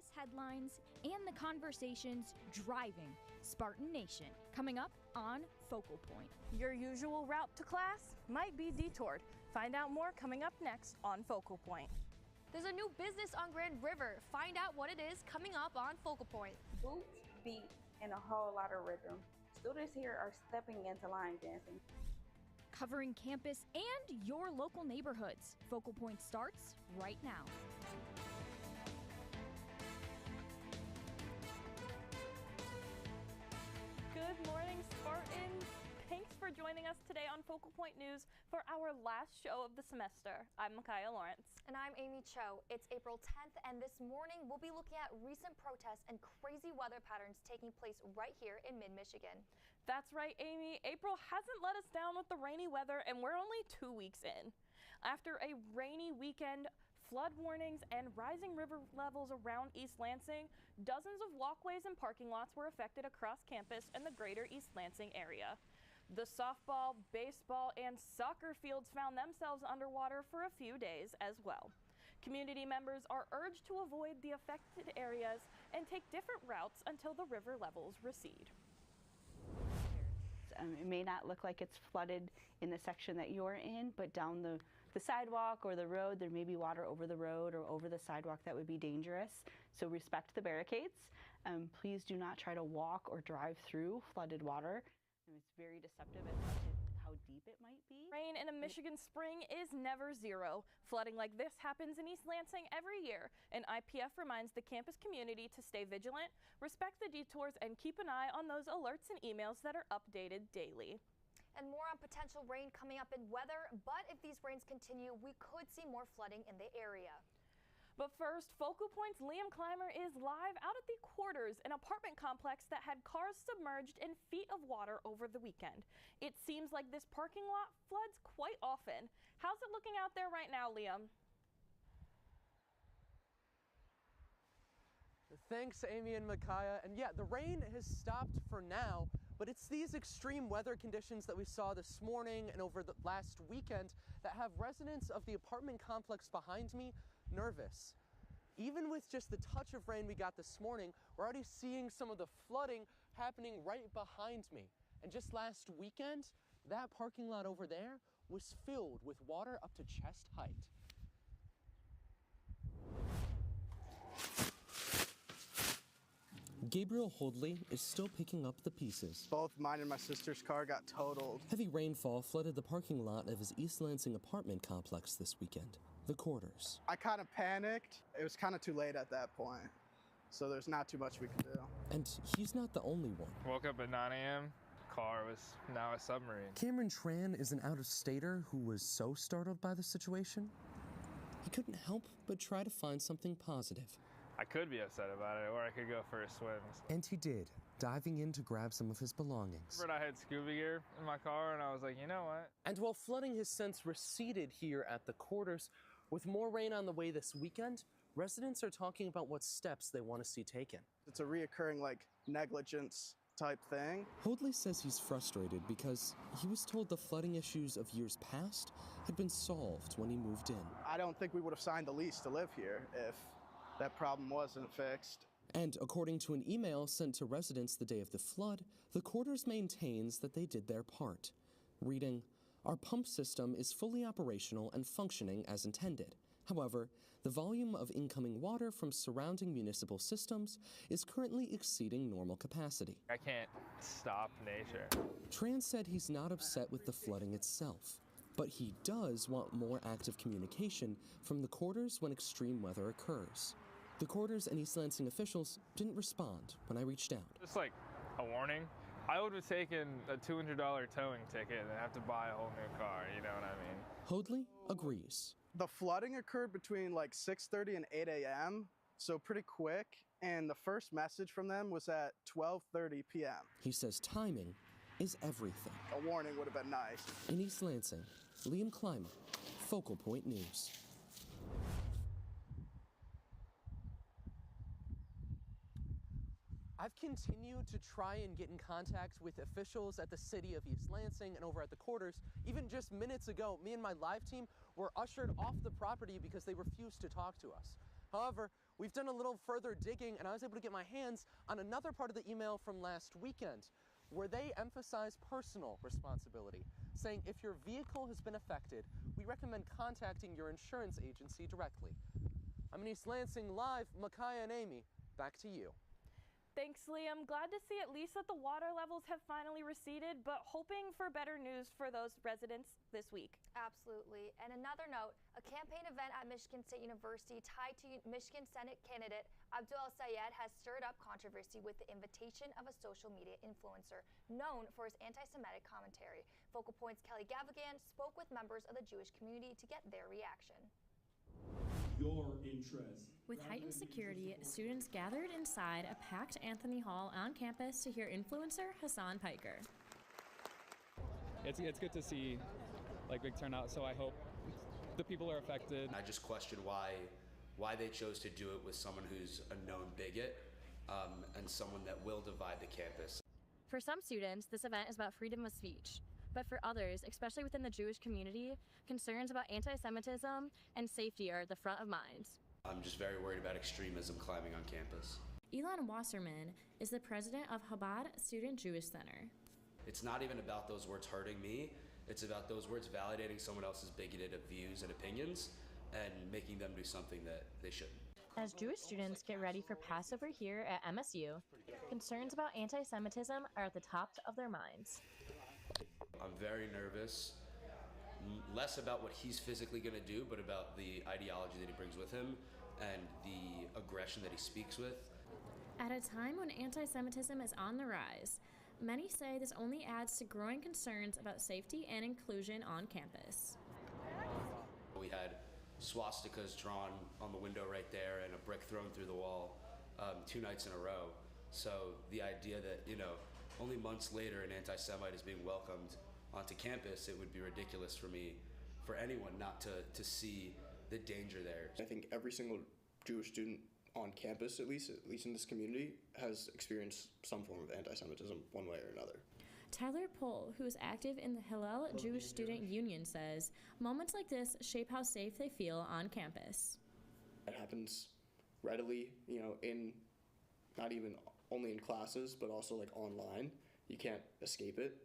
news headlines and the conversations driving Spartan Nation. Coming up on Focal Point. Your usual route to class might be detoured. Find out more coming up next on Focal Point. There's a new business on Grand River. Find out what it is coming up on Focal Point. Boots, beat, and a whole lot of rhythm. Students here are stepping into line dancing. Covering campus and your local neighborhoods. Focal Point starts right now. Good morning, Spartans. Thanks for joining us today on Focal Point News for our last show of the semester. I'm Micaiah Lawrence. And I'm Amy Cho. It's April 10th, and this morning we'll be looking at recent protests and crazy weather patterns taking place right here in mid-Michigan. That's right, Amy. April hasn't let us down with the rainy weather, and we're only 2 weeks in. After a rainy weekend, flood warnings, and rising river levels around East Lansing, dozens of walkways and parking lots were affected across campus in the greater East Lansing area. The softball, baseball, and soccer fields found themselves underwater for a few days as well. Community members are urged to avoid the affected areas and take different routes until the river levels recede. It may not look like it's flooded in the section that you're in, but down the sidewalk or the road, there may be water over the road or over the sidewalk that would be dangerous. So respect the barricades. Please do not try to walk or drive through flooded water. It's very deceptive as to how deep it might be. Rain in a Michigan spring is never zero. Flooding like this happens in East Lansing every year, and IPF reminds the campus community to stay vigilant, respect the detours, and keep an eye on those alerts and emails that are updated daily. And more on potential rain coming up in weather, but if these rains continue, we could see more flooding in the area. But first, Focal Point's Liam Clymer is live out at the Quarters, an apartment complex that had cars submerged in feet of water over the weekend. It seems like this parking lot floods quite often. How's it looking out there right now, Liam? Thanks, Amy and Micaiah. And yeah, the rain has stopped for now, but it's these extreme weather conditions that we saw this morning and over the last weekend that have residents of the apartment complex behind me nervous. Even with just the touch of rain we got this morning, we're already seeing some of the flooding happening right behind me. And just last weekend, that parking lot over there was filled with water up to chest height. Gabriel Holdley is still picking up the pieces. Both mine and my sister's car got totaled. Heavy rainfall flooded the parking lot of his East Lansing apartment complex this weekend, the Quarters. I kind of panicked. It was kind of too late at that point, so there's not too much we can do. And he's not the only one. Woke up at 9 a.m. Car was now a submarine. Cameron Tran is an out-of-stater who was so startled by the situation, he couldn't help but try to find something positive. I could be upset about it, or I could go for a swim. And he did, diving in to grab some of his belongings. I had scuba gear in my car, and I was like, you know what? And while flooding has since receded here at the Quarters, with more rain on the way this weekend, residents are talking about what steps they want to see taken. It's a reoccurring, negligence type thing. Holdley says he's frustrated because he was told the flooding issues of years past had been solved when he moved in. I don't think we would have signed the lease to live here if that problem wasn't fixed. And according to an email sent to residents the day of the flood, the Quarters maintains that they did their part, reading, "Our pump system is fully operational and functioning as intended. However, the volume of incoming water from surrounding municipal systems is currently exceeding normal capacity." I can't stop nature. Tran said he's not upset with the flooding itself, but he does want more active communication from the Quarters when extreme weather occurs. The Quarters and East Lansing officials didn't respond when I reached out. Just like a warning. I would have taken a $200 towing ticket and have to buy a whole new car, you know what I mean? Holdley agrees. The flooding occurred between 6:30 and 8 a.m., so pretty quick, and the first message from them was at 12:30 p.m. He says timing is everything. A warning would have been nice. In East Lansing, Liam Clymer, Focal Point News. I've continued to try and get in contact with officials at the city of East Lansing and over at the Quarters. Even just minutes ago, me and my live team were ushered off the property because they refused to talk to us. However, we've done a little further digging, and I was able to get my hands on another part of the email from last weekend, where they emphasize personal responsibility, saying if your vehicle has been affected, we recommend contacting your insurance agency directly. I'm in East Lansing Live, Micaiah and Amy, back to you. Thanks, Liam. Glad to see at least that the water levels have finally receded, but hoping for better news for those residents this week. Absolutely. And another note, a campaign event at Michigan State University tied to Michigan Senate candidate Abdul El-Sayed has stirred up controversy with the invitation of a social media influencer known for his anti-Semitic commentary. Focal Point's Kelly Gavigan spoke with members of the Jewish community to get their reaction. Your interest. With heightened security, students gathered inside a packed Anthony Hall on campus to hear influencer Hassan Piker. It's good to see big turnout, so I hope the people are affected. I just question why they chose to do it with someone who's a known bigot and someone that will divide the campus. For some students, this event is about freedom of speech. But for others, especially within the Jewish community, concerns about anti-Semitism and safety are at the front of minds. I'm just very worried about extremism climbing on campus. Elon Wasserman is the president of Chabad Student Jewish Center. It's not even about those words hurting me. It's about those words validating someone else's bigoted views and opinions and making them do something that they shouldn't. As Jewish students get ready for Passover here at MSU, concerns about anti-Semitism are at the top of their minds. I'm very nervous, less about what he's physically going to do, but about the ideology that he brings with him and the aggression that he speaks with. At a time when anti-Semitism is on the rise, many say this only adds to growing concerns about safety and inclusion on campus. We had swastikas drawn on the window right there and a brick thrown through the wall 2 nights in a row. So the idea that, only months later an anti-Semite is being welcomed onto campus, it would be ridiculous for anyone not to see the danger there. I think every single Jewish student on campus, at least in this community, has experienced some form of anti-Semitism one way or another. Tyler Pohl, who is active in the Hillel Jewish Student Union, says moments like this shape how safe they feel on campus. It happens readily, in not even only in classes, but also online. You can't escape it.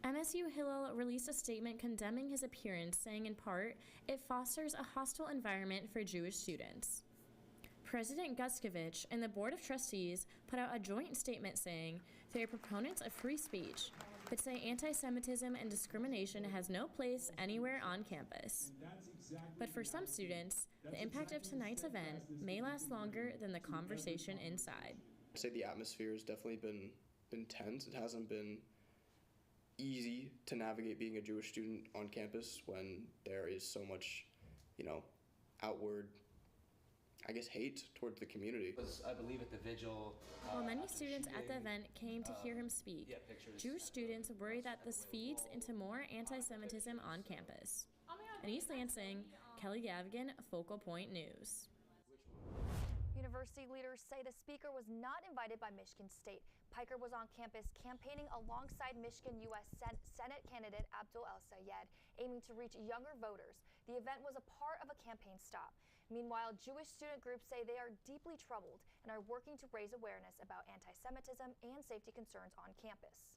MSU Hillel released a statement condemning his appearance, saying in part, it fosters a hostile environment for Jewish students. President Guskovich and the Board of Trustees put out a joint statement saying they are proponents of free speech, but say anti-Semitism and discrimination has no place anywhere on campus. But for some students, the impact of tonight's event may last longer than the conversation inside. I'd say the atmosphere has definitely been tense. It hasn't been easy to navigate being a Jewish student on campus when there is so much, outward, hate towards the community. I believe at the vigil. While many students at the event came to hear him speak, Jewish students worry that this feeds into more anti-Semitism on campus. In East Lansing, Kelly Gavigan, Focal Point News. University leaders say the speaker was not invited by Michigan State. Piker was on campus campaigning alongside Michigan U.S. Senate candidate Abdul El-Sayed, aiming to reach younger voters. The event was a part of a campaign stop. Meanwhile, Jewish student groups say they are deeply troubled and are working to raise awareness about anti-Semitism and safety concerns on campus.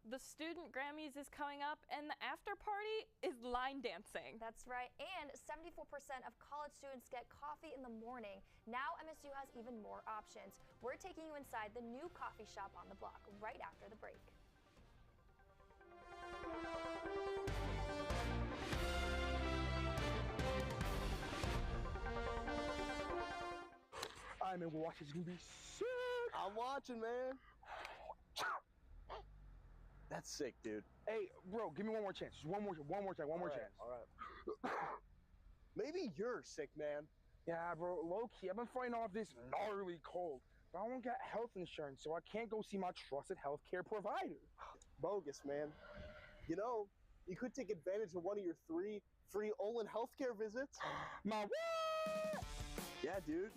The Student Grammys is coming up, and the after party is line dancing. That's right, and 74% of college students get coffee in the morning. Now MSU has even more options. We're taking you inside the new coffee shop on the block right after the break. All right, man, we're watching. It's gonna be sick. I'm watching, man. That's sick, dude. Hey, bro, give me one more chance. Just one more chance. All right. Maybe you're sick, man. Yeah, bro, low-key, I've been fighting off this gnarly cold, but I don't got health insurance, so I can't go see my trusted healthcare provider. Bogus, man. You could take advantage of one of your 3 free Olin healthcare visits. My what? Yeah, dude.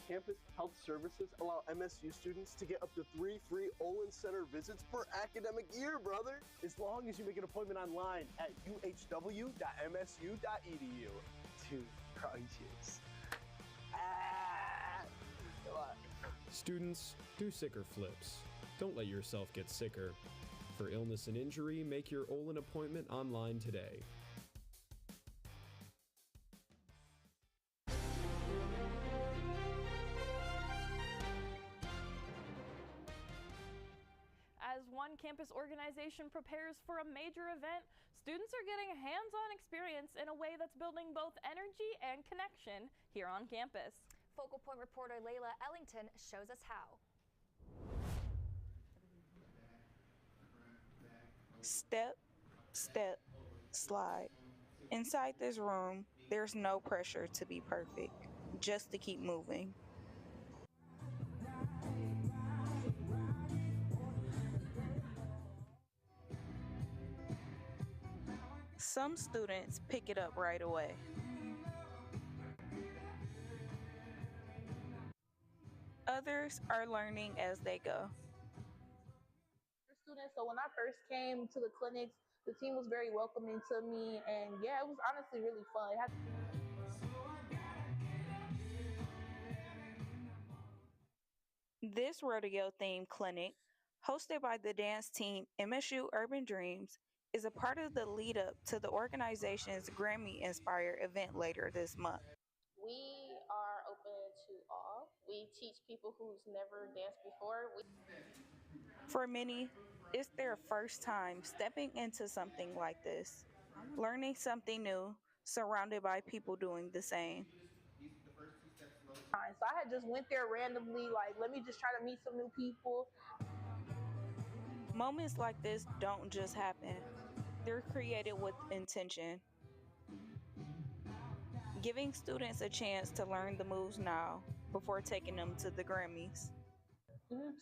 Campus Health Services allow MSU students to get up to 3 free Olin Center visits per academic year, brother. As long as you make an appointment online at uhw.msu.edu. 2 crunches. Students, do sicker flips. Don't let yourself get sicker. For illness and injury, make your Olin appointment online today. As one campus organization prepares for a major event, students are getting hands-on experience in a way that's building both energy and connection here on campus. Focal Point reporter Layla Ellington shows us how. Step, step, slide. Inside this room, there's no pressure to be perfect, just to keep moving. Some students pick it up right away. Others are learning as they go. Students, so when I first came to the clinics, the team was very welcoming to me, and yeah, it was honestly really fun. This rodeo-themed clinic, hosted by the dance team MSU Urban Dreams, is a part of the lead-up to the organization's Grammy-inspired event later this month. We are open to all. We teach people who's never danced before. For many, it's their first time stepping into something like this, learning something new, surrounded by people doing the same. So I had just went there randomly, like, let me just try to meet some new people. Moments like this don't just happen. They're created with intention. Giving students a chance to learn the moves now before taking them to the Grammys.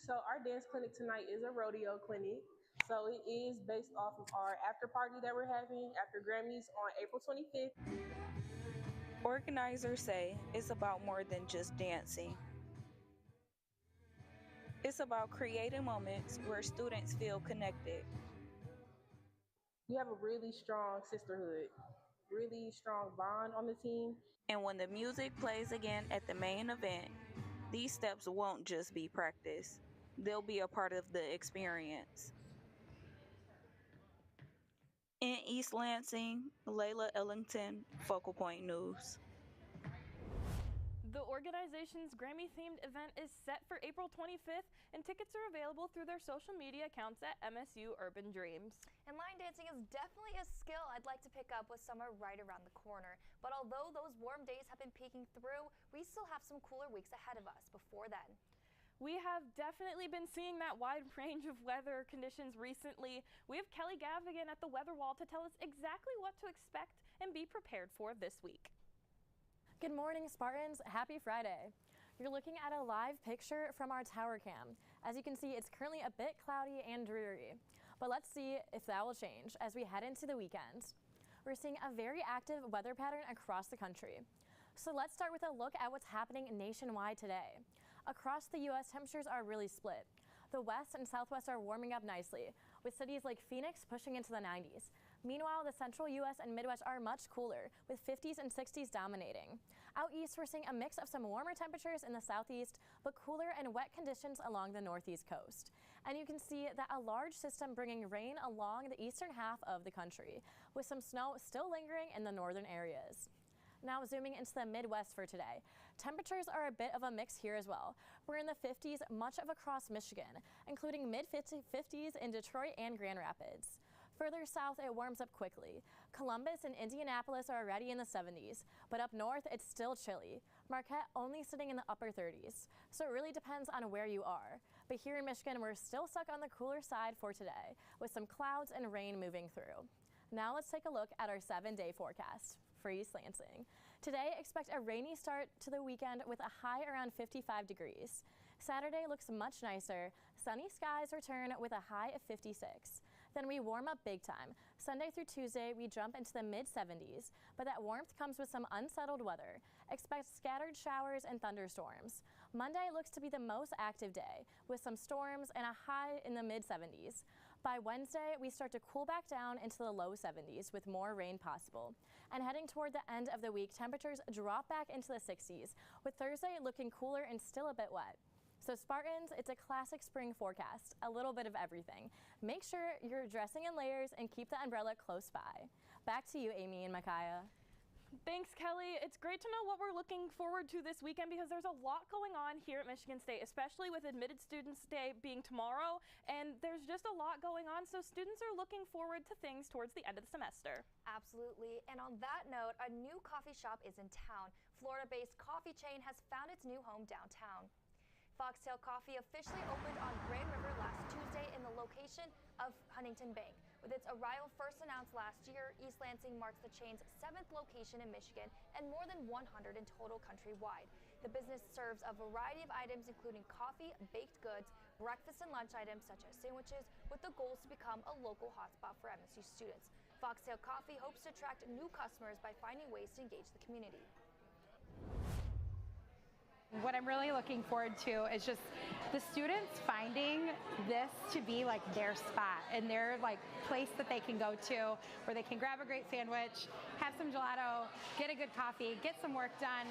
So our dance clinic tonight is a rodeo clinic. So it is based off of our after party that we're having after Grammys on April 25th. Organizers say it's about more than just dancing. It's about creating moments where students feel connected. We have a really strong sisterhood, really strong bond on the team. And when the music plays again at the main event, these steps won't just be practice. They'll be a part of the experience. In East Lansing, Layla Ellington, Focal Point News. The organization's Grammy-themed event is set for April 25th, and tickets are available through their social media accounts at MSU Urban Dreams. And line dancing is definitely a skill I'd like to pick up with summer right around the corner. But although those warm days have been peeking through, we still have some cooler weeks ahead of us before then. We have definitely been seeing that wide range of weather conditions recently. We have Kelly Gavigan at the Weather Wall to tell us exactly what to expect and be prepared for this week. Good morning, Spartans. Happy Friday. You're looking at a live picture from our tower cam. As you can see, it's currently a bit cloudy and dreary, but let's see if that will change as we head into the weekend. We're seeing a very active weather pattern across the country. So let's start with a look at what's happening nationwide today. Across the U.S., temperatures are really split. The west and southwest are warming up nicely, with cities like Phoenix pushing into the 90s. Meanwhile, the central U.S. and Midwest are much cooler, with 50s and 60s dominating. Out east, we're seeing a mix of some warmer temperatures in the southeast, but cooler and wet conditions along the northeast coast. And you can see that a large system bringing rain along the eastern half of the country, with some snow still lingering in the northern areas. Now zooming into the Midwest for today. Temperatures are a bit of a mix here as well. We're in the 50s much of across Michigan, including mid-50s in Detroit and Grand Rapids. Further south, it warms up quickly. Columbus and Indianapolis are already in the 70s, but up north, it's still chilly. Marquette only sitting in the upper 30s. So it really depends on where you are. But here in Michigan, we're still stuck on the cooler side for today, with some clouds and rain moving through. Now let's take a look at our 7-day forecast for East Lansing. Today, expect a rainy start to the weekend with a high around 55 degrees. Saturday looks much nicer. Sunny skies return with a high of 56. Then we warm up big time. Sunday through Tuesday, we jump into the mid-70s, but that warmth comes with some unsettled weather. Expect scattered showers and thunderstorms. Monday looks to be the most active day, with some storms and a high in the mid-70s. By Wednesday, we start to cool back down into the low 70s with more rain possible. And heading toward the end of the week, temperatures drop back into the 60s, with Thursday looking cooler and still a bit wet. So Spartans, it's a classic spring forecast, a little bit of everything. Make sure you're dressing in layers and keep the umbrella close by. Back to you, Amy and Micaiah. Thanks, Kelly. It's great to know what we're looking forward to this weekend because there's a lot going on here at Michigan State, especially with Admitted Students Day being tomorrow, and there's just a lot going on, so students are looking forward to things towards the end of the semester. Absolutely. And on that note, a new coffee shop is in town. Florida-based coffee chain has found its new home downtown. Foxtail Coffee officially opened on Grand River last Tuesday in the location of Huntington Bank. With its arrival first announced last year, East Lansing marks the chain's 7th location in Michigan and more than 100 in total countrywide. The business serves a variety of items including coffee, baked goods, breakfast and lunch items such as sandwiches, with the goals to become a local hotspot for MSU students. Foxtail Coffee hopes to attract new customers by finding ways to engage the community. What I'm really looking forward to is just the students finding this to be like their spot and their like place that they can go to where they can grab a great sandwich, have some gelato, get a good coffee, get some work done.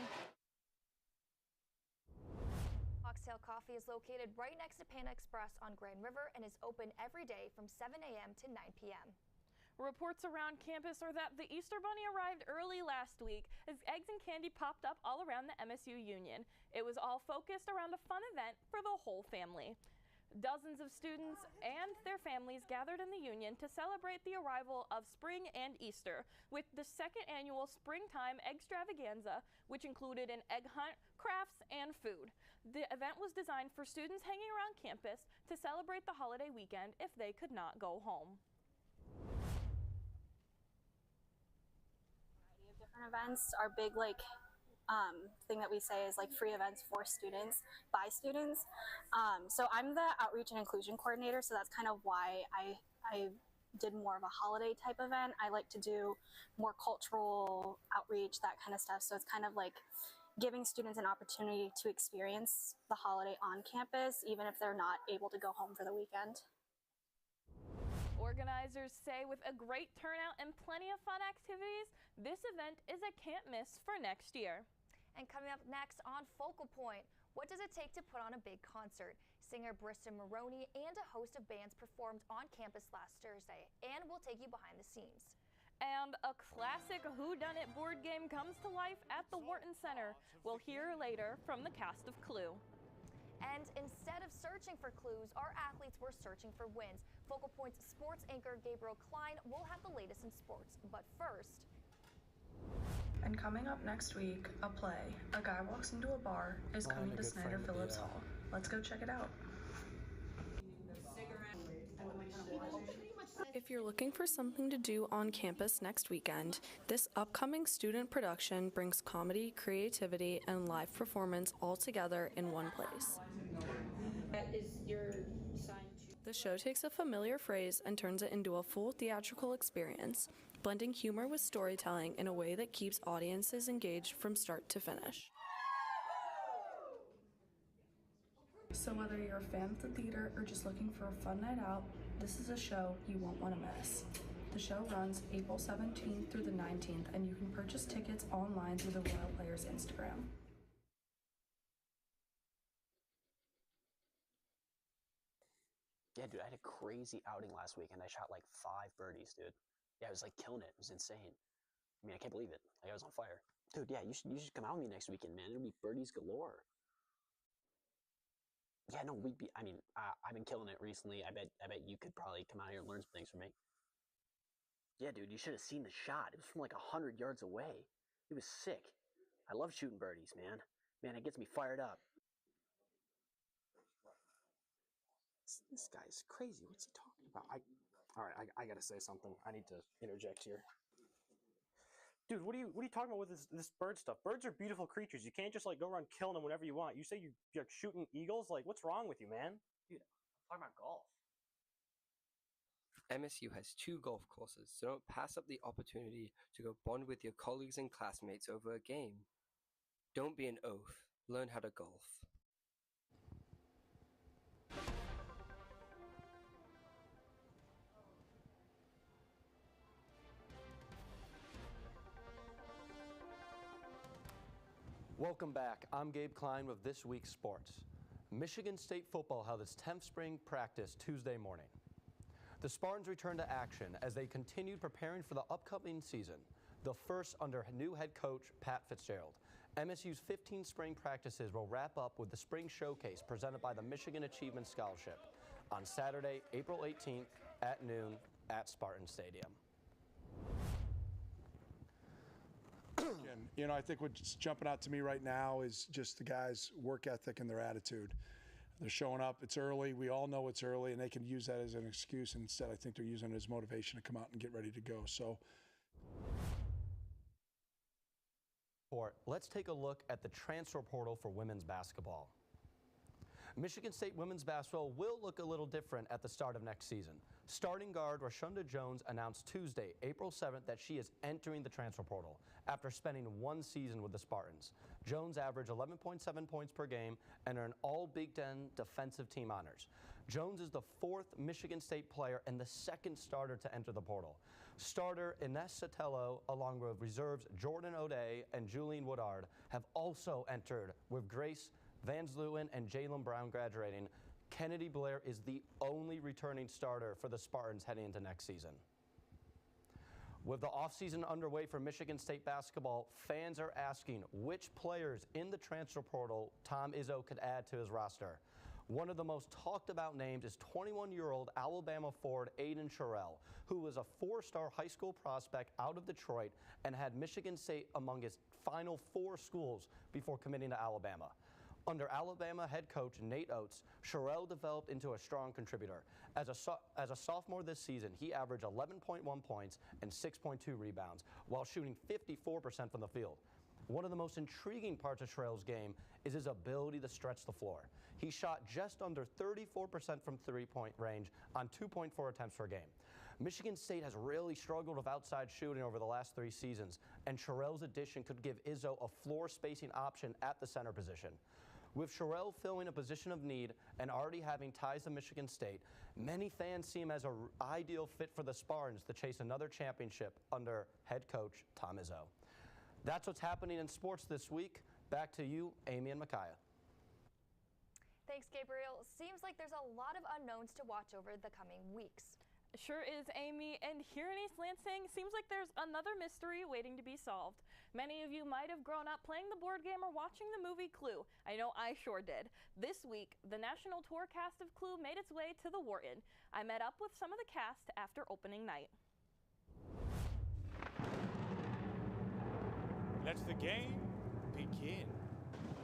Foxtail Coffee is located right next to Pan Express on Grand River and is open every day from 7 a.m. to 9 p.m. Reports around campus are that the Easter Bunny arrived early last week as eggs and candy popped up all around the MSU Union. It was all focused around a fun event for the whole family. Dozens of students and their families gathered in the Union to celebrate the arrival of spring and Easter with the second annual Springtime Eggstravaganza, which included an egg hunt, crafts, and food. The event was designed for students hanging around campus to celebrate the holiday weekend if they could not go home. Events, our big thing that we say is like free events for students by students. So I'm the outreach and inclusion coordinator, so that's kind of why I did more of a holiday type event. I like to do more cultural outreach, that kind of stuff. So it's kind of like giving students an opportunity to experience the holiday on campus, even if they're not able to go home for the weekend. Organizers say with a great turnout and plenty of fun activities, this event is a can't miss for next year. And coming up next on Focal Point, what does it take to put on a big concert? Singer Bristol Maroney and a host of bands performed on campus last Thursday, and we'll take you behind the scenes. And a classic whodunit board game comes to life at the Wharton Center. We'll hear later from the cast of Clue. And instead of searching for clues, our athletes were searching for wins. Focal Point's sports anchor Gabriel Klein will have the latest in sports. But first... And coming up next week, a play, A Guy Walks Into a Bar, is coming to Snyder Phillips Hall. Let's go check it out. If you're looking for something to do on campus next weekend, this upcoming student production brings comedy, creativity, and live performance all together in one place. The show takes a familiar phrase and turns it into a full theatrical experience, blending humor with storytelling in a way that keeps audiences engaged from start to finish. So whether you're a fan of the theater or just looking for a fun night out, this is a show you won't want to miss. The show runs April 17th through the 19th, and you can purchase tickets online through the Royal Players Instagram. Yeah, dude, I had a crazy outing last week, and I shot like 5 birdies, dude. Yeah, I was like killing it. It was insane. I mean, I can't believe it. Like, I was on fire. Dude, yeah, you should come out with me next weekend, man. It'll be birdies galore. Yeah, no, I've been killing it recently. I bet you could probably come out here and learn some things from me. Yeah, dude, you should have seen the shot. It was from like 100 yards away. It was sick. I love shooting birdies, man. Man, it gets me fired up. This guy's crazy. What's he talking about? All right, I gotta say something. I need to interject here. Dude, what are you talking about with this bird stuff? Birds are beautiful creatures. You can't just like go around killing them whenever you want. You say you're shooting eagles? Like, what's wrong with you, man? Dude, I'm talking about golf. MSU has 2 golf courses, so don't pass up the opportunity to go bond with your colleagues and classmates over a game. Don't be an oaf. Learn how to golf. Welcome back. I'm Gabe Klein with this week's sports. Michigan State football held its 10th spring practice Tuesday morning. The Spartans returned to action as they continued preparing for the upcoming season, the first under new head coach Pat Fitzgerald. MSU's 15 spring practices will wrap up with the spring showcase presented by the Michigan Achievement Scholarship on Saturday, April 18th at noon at Spartan Stadium. You know, I think what's jumping out to me right now is just the guys' work ethic and their attitude. They're showing up. It's early. We all know it's early, and they can use that as an excuse. Instead, I think they're using it as motivation to come out and get ready to go. So, let's take a look at the transfer portal for women's basketball. Michigan State women's basketball will look a little different at the start of next season. Starting guard Rashunda Jones announced Tuesday, April 7th, that she is entering the transfer portal after spending one season with the Spartans. Jones averaged 11.7 points per game and earned all Big Ten defensive team honors. Jones is the fourth Michigan State player and the second starter to enter the portal. Starter Ines Sotelo, along with reserves Jordan O'Day and Julian Woodard, have also entered, with Grace Van Zluwen and Jalen Brown graduating. Kennedy Blair is the only returning starter for the Spartans heading into next season. With the offseason underway for Michigan State basketball, fans are asking which players in the transfer portal Tom Izzo could add to his roster. One of the most talked about names is 21-year-old Alabama forward Aiden Sherrill, who was a four-star high school prospect out of Detroit and had Michigan State among his final four schools before committing to Alabama. Under Alabama head coach Nate Oates, Sherrill developed into a strong contributor. As a sophomore this season, he averaged 11.1 points and 6.2 rebounds, while shooting 54% from the field. One of the most intriguing parts of Sherrill's game is his ability to stretch the floor. He shot just under 34% from three-point range on 2.4 attempts per game. Michigan State has really struggled with outside shooting over the last 3 seasons, and Sherrill's addition could give Izzo a floor spacing option at the center position. With Sherrill filling a position of need and already having ties to Michigan State, many fans see him as an ideal fit for the Spartans to chase another championship under head coach Tom Izzo. That's what's happening in sports this week. Back to you, Amy and Micaiah. Thanks, Gabriel. Seems like there's a lot of unknowns to watch over the coming weeks. Sure is, Amy, and here in East Lansing, seems like there's another mystery waiting to be solved. Many of you might have grown up playing the board game or watching the movie Clue. I know I sure did. This week, the national tour cast of Clue made its way to the Wharton. I met up with some of the cast after opening night. Let the game begin.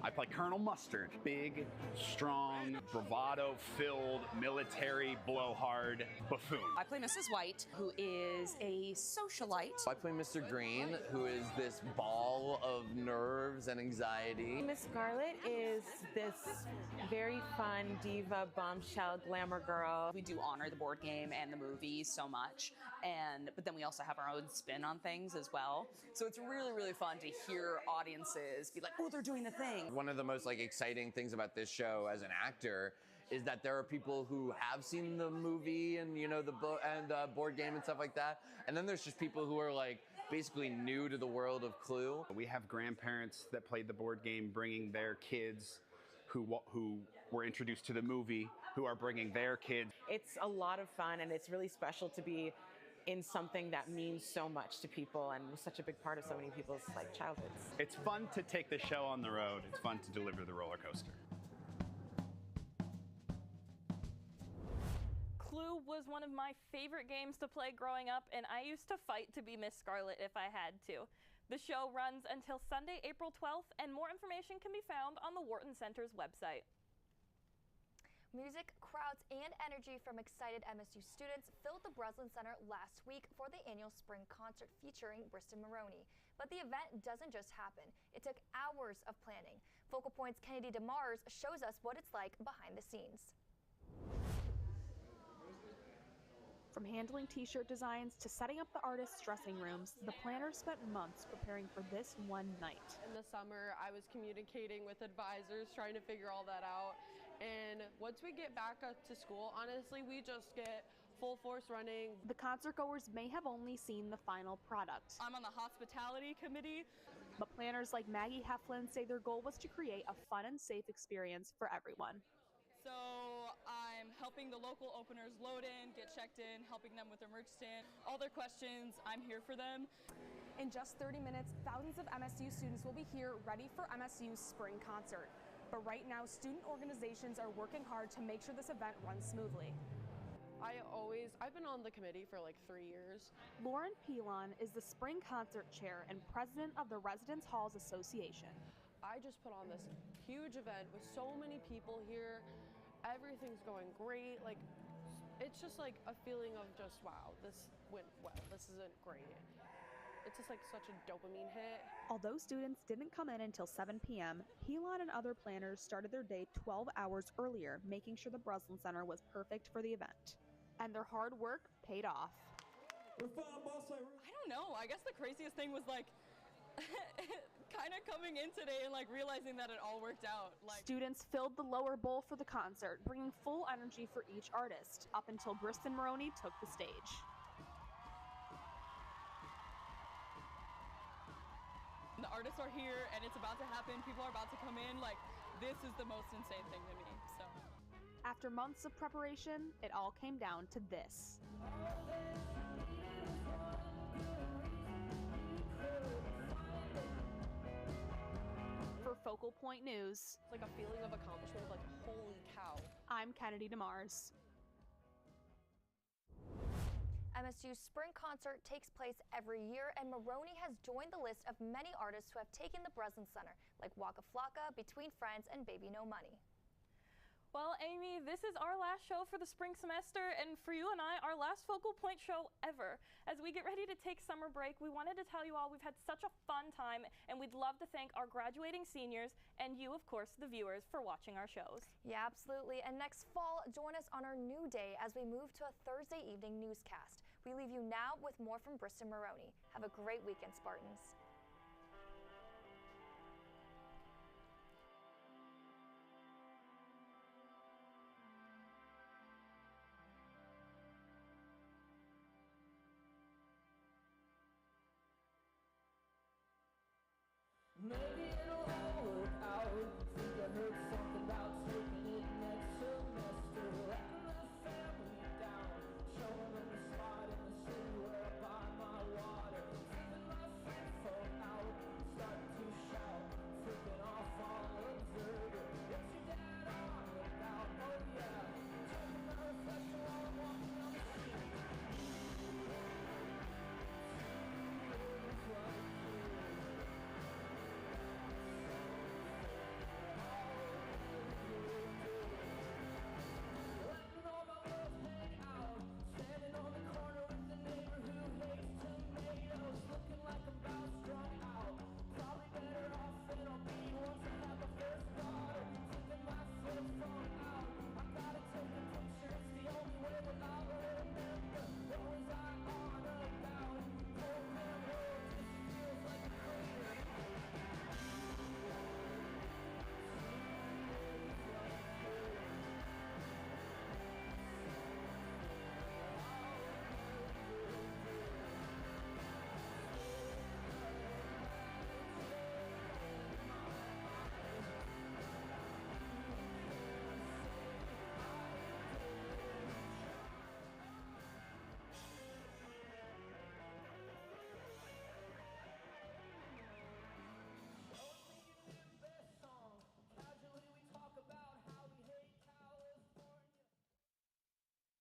I play Colonel Mustard, big, strong, bravado-filled, military, blowhard buffoon. I play Mrs. White, who is a socialite. I play Mr. Green, who is this ball of nerves and anxiety. Miss Scarlet is this very fun diva, bombshell, glamour girl. We do honor the board game and the movie so much, but then we also have our own spin on things as well. So it's really, really fun to hear audiences be like, oh, they're doing the thing. One of the most exciting things about this show as an actor is that there are people who have seen the movie and the book and board game and stuff like that, and then there's just people who are basically new to the world of Clue. We have grandparents that played the board game bringing their kids who were introduced to the movie, who are bringing their kids. It's a lot of fun, and it's really special to be in something that means so much to people and was such a big part of so many people's childhoods. It's fun to take the show on the road. It's fun to deliver the roller coaster. Clue was one of my favorite games to play growing up, and I used to fight to be Miss Scarlet if I had to. The show runs until Sunday, April 12th, and more information can be found on the Wharton Center's website. Music, crowds, and energy from excited MSU students filled the Breslin Center last week for the annual spring concert featuring Briston Maroney. But the event doesn't just happen. It took hours of planning. Focal Point's Kennedy DeMars shows us what it's like behind the scenes. From handling t-shirt designs to setting up the artists' dressing rooms, the planners spent months preparing for this one night. In the summer, I was communicating with advisors, trying to figure all that out. And once we get back up to school, honestly, we just get full force running. The concert goers may have only seen the final product. I'm on the hospitality committee. But planners like Maggie Heflin say their goal was to create a fun and safe experience for everyone. So I'm helping the local openers load in, get checked in, helping them with their merch stand. All their questions, I'm here for them. In just 30 minutes, thousands of MSU students will be here ready for MSU's spring concert. But right now, student organizations are working hard to make sure this event runs smoothly. I've been on the committee for like 3 years. Lauren Pilon is the spring concert chair and president of the Residence Halls Association. I just put on this huge event with so many people here. Everything's going great. Like, it's just like a feeling of just, wow, this went well. This isn't great. It's just like such a dopamine hit. Although students didn't come in until 7 p.m., Pilon and other planners started their day 12 hours earlier, making sure the Breslin Center was perfect for the event. And their hard work paid off. I don't know. I guess the craziest thing was like kind of coming in today and like realizing that it all worked out. Like, students filled the lower bowl for the concert, bringing full energy for each artist, up until Briston Maroney took the stage. The artists are here and it's about to happen. People are about to come in. Like, this is the most insane thing to me. So after months of preparation, it all came down to this. For Focal Point News, it's like a feeling of accomplishment of like, holy cow. I'm Kennedy DeMars. MSU's spring concert takes place every year, and Maroney has joined the list of many artists who have taken the Breslin Center, like Waka Flocka, Between Friends, and Baby No Money. Well, Amy, this is our last show for the spring semester, and for you and I, our last Focal Point show ever. As we get ready to take summer break, we wanted to tell you all we've had such a fun time, and we'd love to thank our graduating seniors and you, of course, the viewers, for watching our shows. Yeah, absolutely. And next fall, join us on our new day as we move to a Thursday evening newscast. We leave you now with more from Briston Maroney. Have a great weekend, Spartans.